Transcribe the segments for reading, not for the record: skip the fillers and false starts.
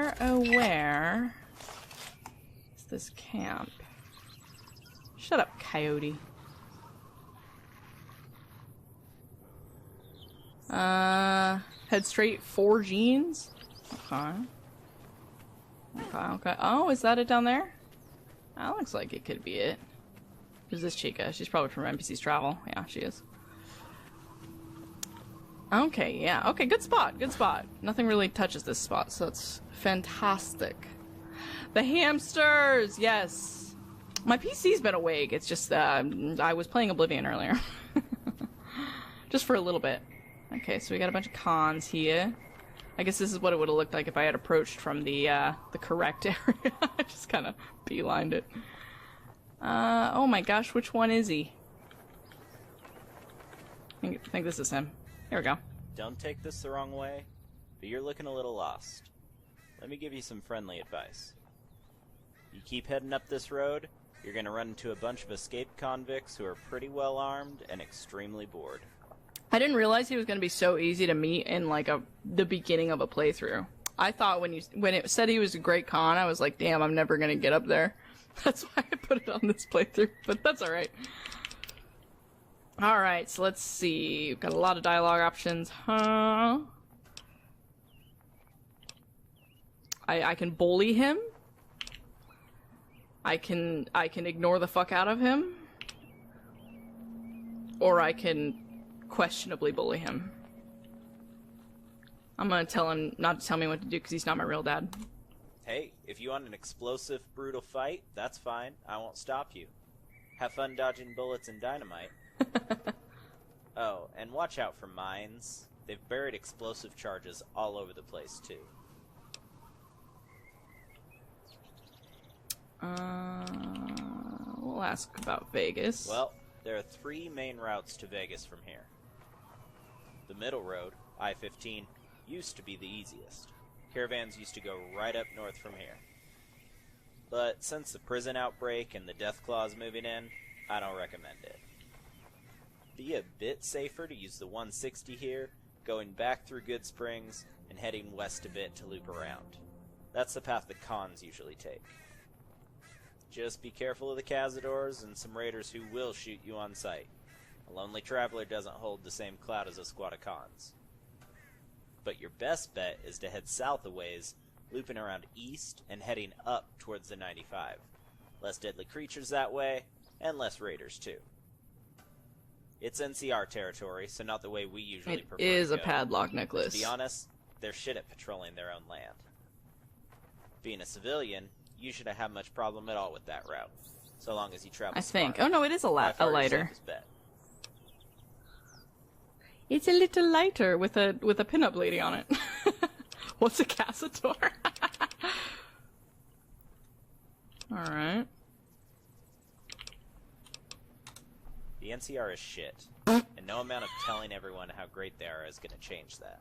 where, oh where is this camp? Shut up, coyote. Head straight 4 jeans? Okay. Okay. Oh, is that it down there? That looks like it could be it. Who's this chica? She's probably from NPC's Travel. Yeah, she is. Okay, yeah. Okay, good spot. Good spot. Nothing really touches this spot, so that's fantastic. The hamsters! Yes! My PC's been awake. It's just, I was playing Oblivion earlier. Just for a little bit. Okay, so we got a bunch of cons here. I guess this is what it would have looked like if I had approached from the correct area. I just kind of beelined it. Oh my gosh, which one is he? I think this is him. Here we go. Don't take this the wrong way, but you're looking a little lost. Let me give you some friendly advice. You keep heading up this road, you're going to run into a bunch of escaped convicts who are pretty well armed and extremely bored. I didn't realize he was going to be so easy to meet in like the beginning of a playthrough. I thought when it said he was a great con, I was like, damn, I'm never going to get up there. That's why I put it on this playthrough, but that's alright. Alright, so let's see. We've got a lot of dialogue options. Huh? I can bully him. I can ignore the fuck out of him. Or I can questionably bully him. I'm gonna tell him not to tell me what to do because he's not my real dad. Hey, if you want an explosive, brutal fight, that's fine. I won't stop you. Have fun dodging bullets and dynamite. Oh, and watch out for mines. They've buried explosive charges all over the place, too. We'll ask about Vegas. Well, there are 3 main routes to Vegas from here. The middle road, I-15, used to be the easiest. Caravans used to go right up north from here. But since the prison outbreak and the death claws moving in, I don't recommend it. Be a bit safer to use the 160 here, going back through Good Springs and heading west a bit to loop around. That's the path the cons usually take. Just be careful of the cazadors and some raiders who will shoot you on sight. A lonely traveler doesn't hold the same clout as a squad of cons. But your best bet is to head south a ways, looping around east and heading up towards the 95. Less deadly creatures that way, and less raiders too. It's NCR territory, so not the way we usually prefer to go. It is a padlock necklace. To be honest, they're shit at patrolling their own land. Being a civilian, you shouldn't have much problem at all with that route, so long as you travel smart. Oh no, it is a lighter. Bet. It's a little lighter with a pinup lady on it. What's a cazador? Alright. The NCR is shit, and no amount of telling everyone how great they are is going to change that.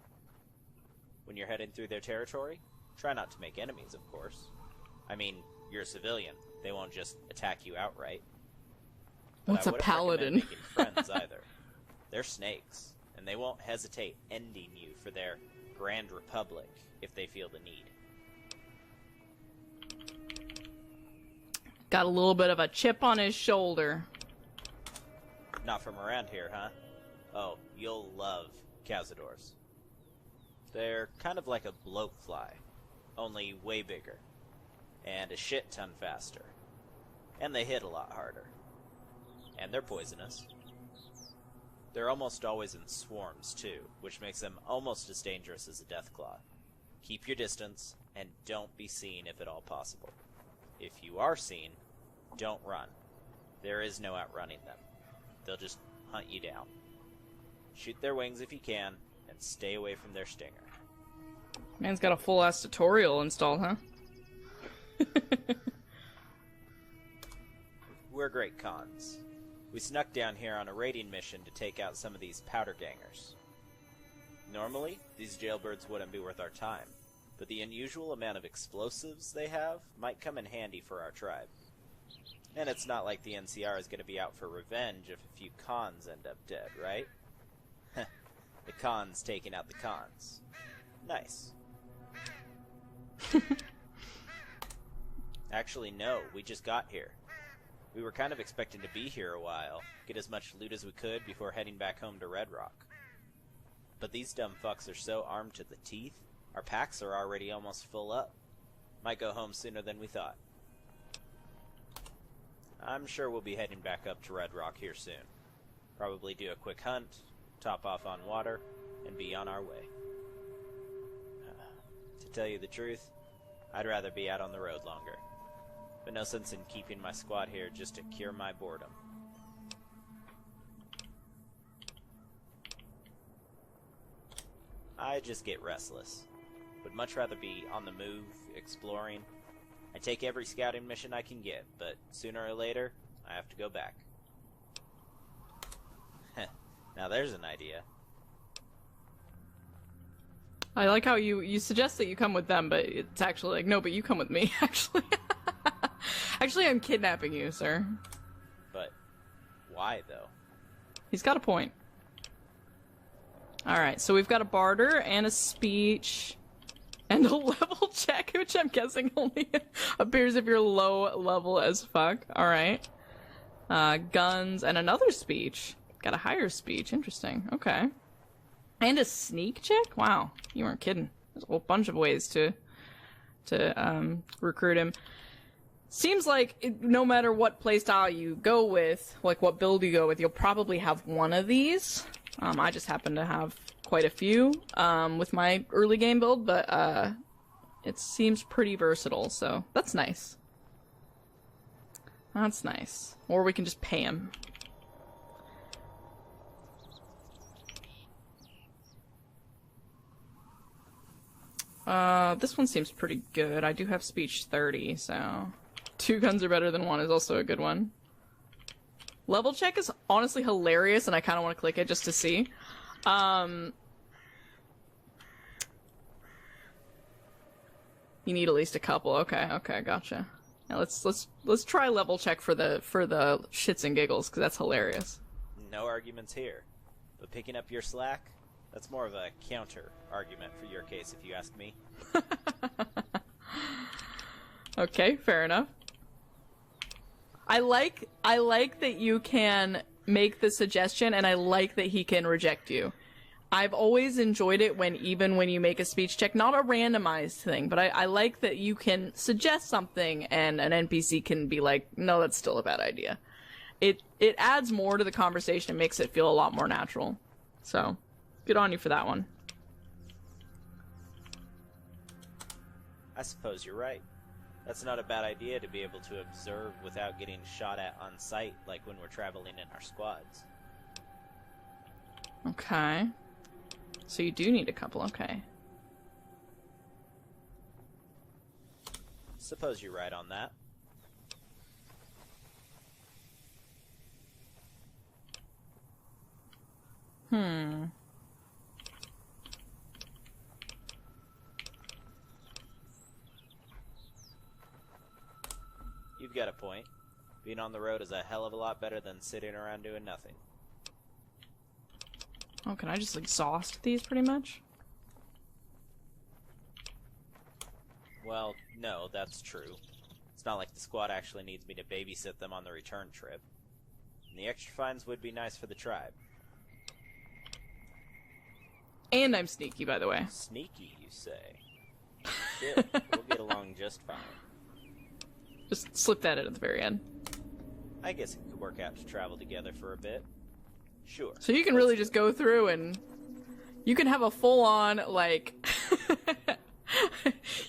When you're heading through their territory, try not to make enemies, of course. I mean, you're a civilian. They won't just attack you outright. But What's a paladin? Making friends either. They're snakes, and they won't hesitate ending you for their Grand Republic if they feel the need. Got a little bit of a chip on his shoulder. Not from around here, huh? Oh, you'll love cazadors. They're kind of like a bloatfly, only way bigger, and a shit ton faster. And they hit a lot harder. And they're poisonous. They're almost always in swarms, too, which makes them almost as dangerous as a deathclaw. Keep your distance, and don't be seen if at all possible. If you are seen, don't run. There is no outrunning them. They'll just hunt you down. Shoot their wings if you can, and stay away from their stinger. Man's got a full-ass tutorial installed, huh? We're great cons. We snuck down here on a raiding mission to take out some of these powder gangers. Normally, these jailbirds wouldn't be worth our time, but the unusual amount of explosives they have might come in handy for our tribe. And it's not like the NCR is going to be out for revenge if a few cons end up dead, right? The cons taking out the cons. Nice. Actually, no, we just got here. We were kind of expecting to be here a while, get as much loot as we could before heading back home to Red Rock. But these dumb fucks are so armed to the teeth, our packs are already almost full up. Might go home sooner than we thought. I'm sure we'll be heading back up to Red Rock here soon. Probably do a quick hunt, top off on water, and be on our way. To tell you the truth, I'd rather be out on the road longer. But no sense in keeping my squad here just to cure my boredom. I just get restless. Would much rather be on the move, exploring. I take every scouting mission I can get, but sooner or later, I have to go back. Now there's an idea. I like how you suggest that you come with them, but it's actually like, no, but you come with me, actually. Actually, I'm kidnapping you, sir. But why, though? He's got a point. Alright, so we've got a barter and a speech and a level check, which I'm guessing only appears if you're low level as fuck. Alright. Guns and another speech. Got a higher speech. Interesting. Okay. And a sneak check? Wow. You weren't kidding. There's a whole bunch of ways to recruit him. Seems like no matter what playstyle you go with, like what build you go with, you'll probably have one of these. I just happen to have quite a few with my early game build, but it seems pretty versatile, so that's nice. That's nice. Or we can just pay him. This one seems pretty good. I do have speech 30, so 2 guns are better than 1 is also a good one. Level check is honestly hilarious, and I kind of want to click it just to see. You need at least a couple. Okay, gotcha. Now let's try level check for the shits and giggles, because that's hilarious. No arguments here, but picking up your slack, that's more of a counter argument for your case, if you ask me. Okay, fair enough. I like that you can make the suggestion, and I like that he can reject you. I've always enjoyed it even when you make a speech check, not a randomized thing, but I like that you can suggest something and an NPC can be like, no, that's still a bad idea. It adds more to the conversation and makes it feel a lot more natural. So, good on you for that one. I suppose you're right. That's not a bad idea to be able to observe without getting shot at on sight, like when we're traveling in our squads. Okay. So you do need a couple, okay. Suppose you're right on that. You've got a point. Being on the road is a hell of a lot better than sitting around doing nothing. Oh, can I just exhaust these pretty much? Well, no, that's true. It's not like the squad actually needs me to babysit them on the return trip. And the extra fines would be nice for the tribe. And I'm sneaky, by the way. Sneaky, you say? Still, we'll get along just fine. Just slip that in at the very end. I guess it could work out to travel together for a bit. Sure. So you can really just go through and you can have a full-on, like,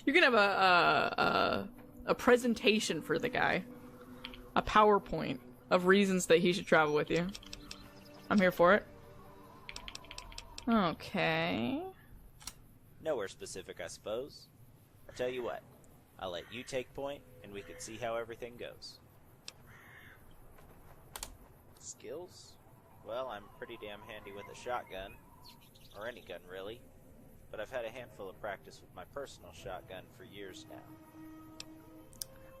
you can have a presentation for the guy. A PowerPoint of reasons that he should travel with you. I'm here for it. Okay. Nowhere specific, I suppose. I'll tell you what. I'll let you take point, and we can see how everything goes. Skills? Well, I'm pretty damn handy with a shotgun. Or any gun, really. But I've had a handful of practice with my personal shotgun for years now.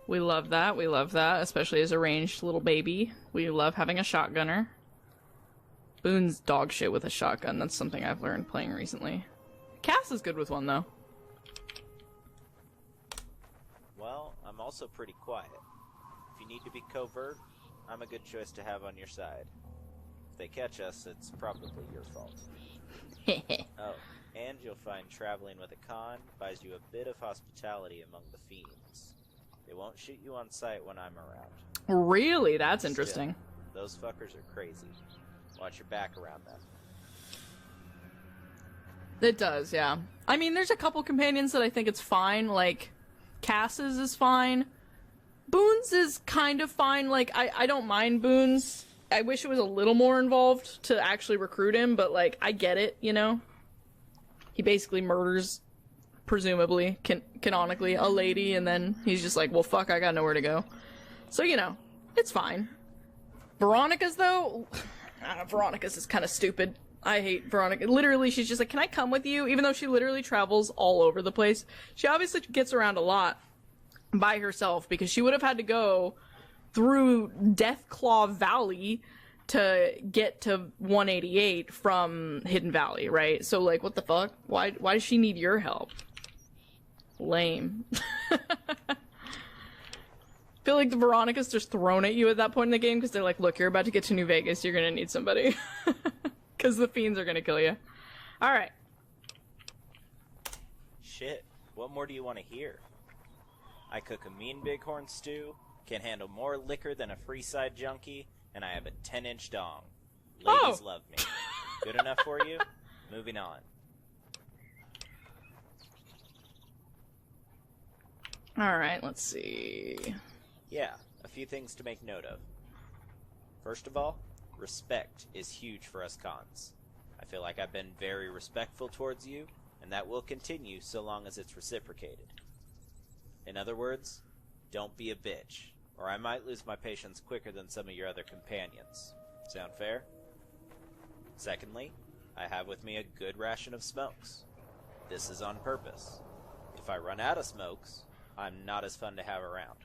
We love that. We love that, especially as a ranged little baby. We love having a shotgunner. Boone's dog shit with a shotgun. That's something I've learned playing recently. Cass is good with one, though. I'm also pretty quiet. If you need to be covert, I'm a good choice to have on your side. If they catch us, it's probably your fault. Oh, and you'll find traveling with a con buys you a bit of hospitality among the fiends. They won't shoot you on sight when I'm around. Really? That's interesting. Still, those fuckers are crazy. Watch your back around them. It does, yeah. I mean, there's a couple companions that I think it's fine, like, Cass's is fine. Boone's is kind of fine, like, I don't mind Boone's. I wish it was a little more involved to actually recruit him, but, like, I get it, you know? He basically murders, presumably, canonically, a lady, and then he's just like, well, fuck, I got nowhere to go. So, you know, it's fine. Veronica's, though, Veronica's is kind of stupid. I hate Veronica. Literally, she's just like, can I come with you? Even though she literally travels all over the place. She obviously gets around a lot by herself, because she would have had to go through Deathclaw Valley to get to 188 from Hidden Valley, right? So, like, what the fuck? Why does she need your help? Lame. I feel like the Veronica's just thrown at you at that point in the game, because they're like, look, you're about to get to New Vegas, you're gonna need somebody. Because the fiends are gonna kill you. Alright. Shit, what more do you want to hear? I cook a mean bighorn stew, can handle more liquor than a Freeside junkie, and I have a 10-inch dong. Ladies love me. Good enough for you? Moving on. Alright, let's see. Yeah, a few things to make note of. First of all, respect is huge for us cons. I feel like I've been very respectful towards you, and that will continue so long as it's reciprocated. In other words, don't be a bitch, or I might lose my patience quicker than some of your other companions. Sound fair? Secondly, I have with me a good ration of smokes. This is on purpose. If I run out of smokes, I'm not as fun to have around.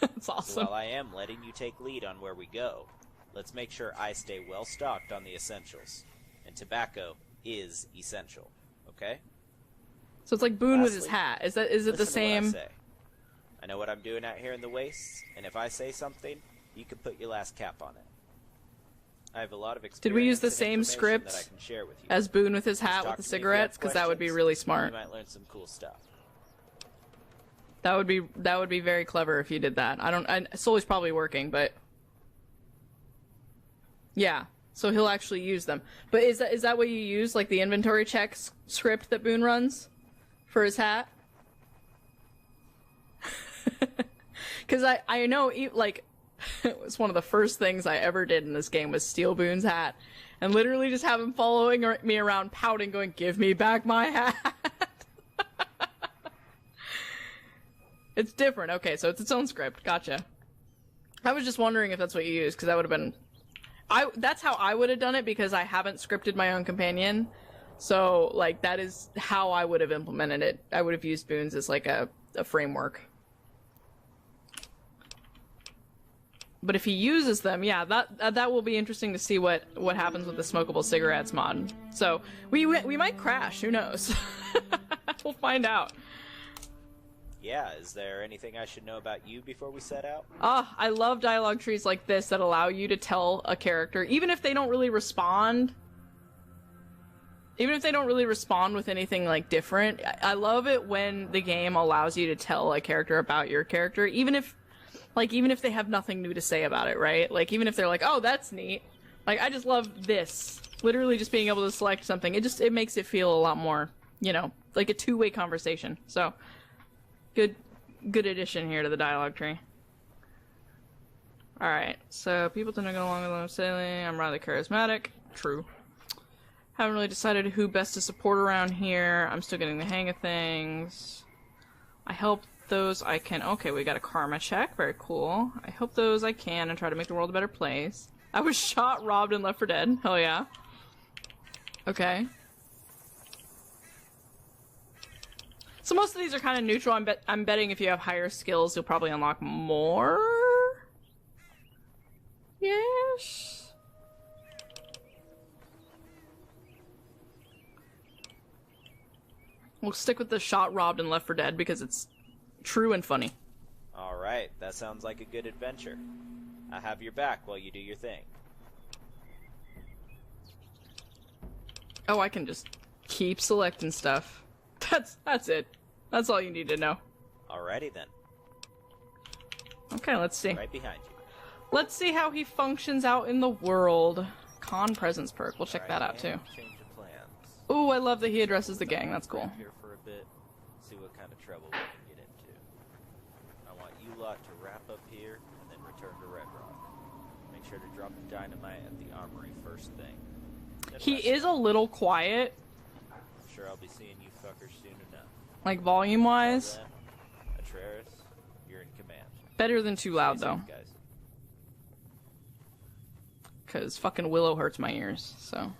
That's awesome. So while I am letting you take lead on where we go, let's make sure I stay well stocked on the essentials. And tobacco is essential, okay? So it's like Boone with his Lastly, hat. Is it the same? I know what I'm doing out here in the wastes, and if I say something, you can put your last cap on it. I have a lot of experience. Did we use the and same information script that I can share with you. as Boone with his hat Just with talk the to me if you have cigarettes? Because that would be questions. really smart. You might learn some cool stuff. That would be very clever if you did that. Sully's probably working, but yeah. So he'll actually use them. But is that what you use, like the inventory checks script that Boone runs for his hat? Because I know, like, it was one of the first things I ever did in this game was steal Boone's hat and literally just have him following me around pouting, going, give me back my hat. It's different. Okay, so it's its own script. Gotcha. I was just wondering if that's what you use, because that would have been... that's how I would have done it, because I haven't scripted my own companion. So, like, that is how I would have implemented it. I would have used Boone's as, like, a framework. But if he uses them, yeah, that will be interesting to see what happens with the smokable cigarettes mod. So, we might crash, who knows? We'll find out. Yeah, is there anything I should know about you before we set out? I love dialogue trees like this that allow you to tell a character, even if they don't really respond with anything, like, different. I love it when the game allows you to tell a character about your character, even if they have nothing new to say about it, right? Like, even if they're like, oh, that's neat. Like, I just love this. Literally just being able to select something. It makes it feel a lot more, you know, like a two-way conversation. So, good addition here to the dialogue tree. Alright, so people tend to go along with what I'm saying. I'm rather charismatic. True. Haven't really decided who best to support around here. I'm still getting the hang of things. I help those I can. Okay, we got a karma check. Very cool. I help those I can and try to make the world a better place. I was shot, robbed, and left for dead. Hell yeah. Okay. So most of these are kind of neutral. I'm betting if you have higher skills, you'll probably unlock more. Yes. We'll stick with the shot, robbed, and left for dead because it's true and funny. Alright, that sounds like a good adventure. I have your back while you do your thing. Oh, I can just keep selecting stuff. That's it. That's all you need to know. Alrighty then. Okay, let's see. Right behind you. Let's see how he functions out in the world. Con presence perk. We'll check that out too. Change of plans. Ooh, I love that he addresses the gang. That's cool. Here for a bit. See what kind of trouble we can get into. I want you lot to wrap up here and then return to Red Rock. Make sure to drop the dynamite at the armory first thing. He is a little quiet, I'm sure I'll be seeing you fuckers soon enough. like volume-wise. Then, Atreus, you're in command. Better than too loud Stay though, safe, guys. because fucking Willow hurts my ears. So.